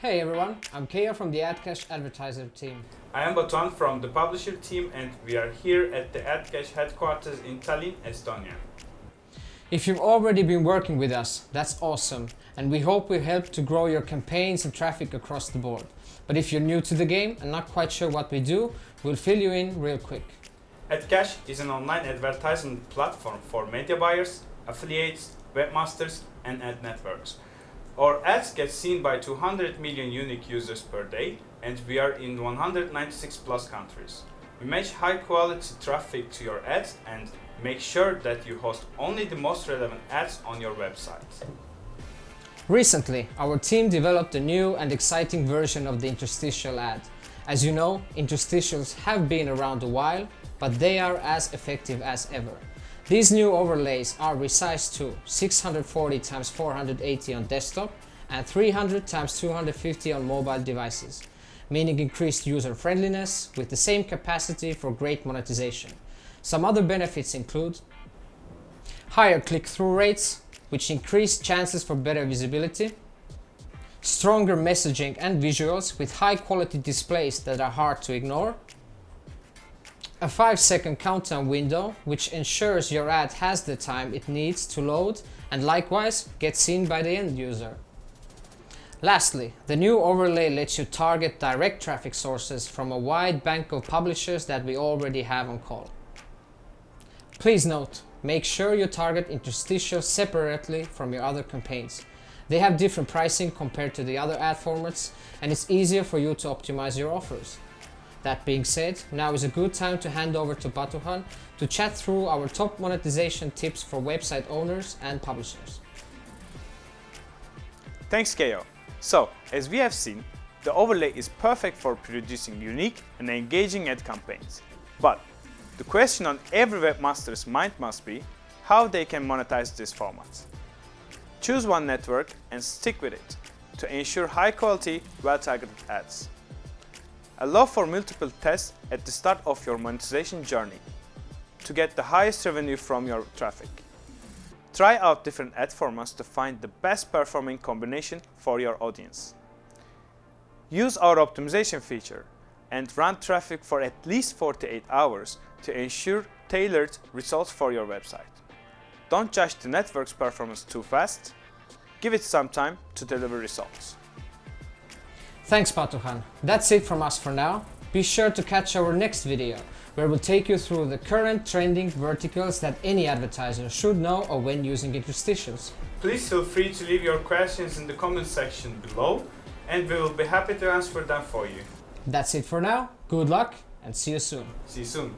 Hey everyone, I'm Kea from the Adcash advertiser team. I am Batuhan from the publisher team and we are here at the Adcash headquarters in Tallinn, Estonia. If you've already been working with us, that's awesome, and we hope we help to grow your campaigns and traffic across the board. But if you're new to the game and not quite sure what we do, we'll fill you in real quick. Adcash is an online advertising platform for media buyers, affiliates, webmasters and ad networks. Our ads get seen by 200 million unique users per day and we are in 196 plus countries. We match high quality traffic to your ads and make sure that you host only the most relevant ads on your website. Recently, our team developed a new and exciting version of the Interstitial ad. As you know, interstitials have been around a while, but they are as effective as ever. These new overlays are resized to 640 x 480 on desktop and 300 x 250 on mobile devices, meaning increased user friendliness with the same capacity for great monetization. Some other benefits include higher click-through rates, which increase chances for better visibility, stronger messaging and visuals with high-quality displays that are hard to ignore, a 5-second countdown window, which ensures your ad has the time it needs to load and likewise get seen by the end user. Lastly, the new overlay lets you target direct traffic sources from a wide bank of publishers that we already have on call. Please note, make sure you target interstitials separately from your other campaigns. They have different pricing compared to the other ad formats and it's easier for you to optimize your offers. That being said, now is a good time to hand over to Batuhan to chat through our top monetization tips for website owners and publishers. Thanks, Keo. So, as we have seen, the overlay is perfect for producing unique and engaging ad campaigns. But the question on every webmaster's mind must be how they can monetize these formats. Choose one network and stick with it to ensure high quality, well-targeted ads. Allow for multiple tests at the start of your monetization journey to get the highest revenue from your traffic. Try out different ad formats to find the best performing combination for your audience. Use our optimization feature and run traffic for at least 48 hours to ensure tailored results for your website. Don't judge the network's performance too fast. Give it some time to deliver results. Thanks Batuhan. That's it from us for now. Be sure to catch our next video, where we'll take you through the current trending verticals that any advertiser should know of when using interstitials. Please feel free to leave your questions in the comment section below and we will be happy to answer them for you. That's it for now. Good luck and see you soon. See you soon.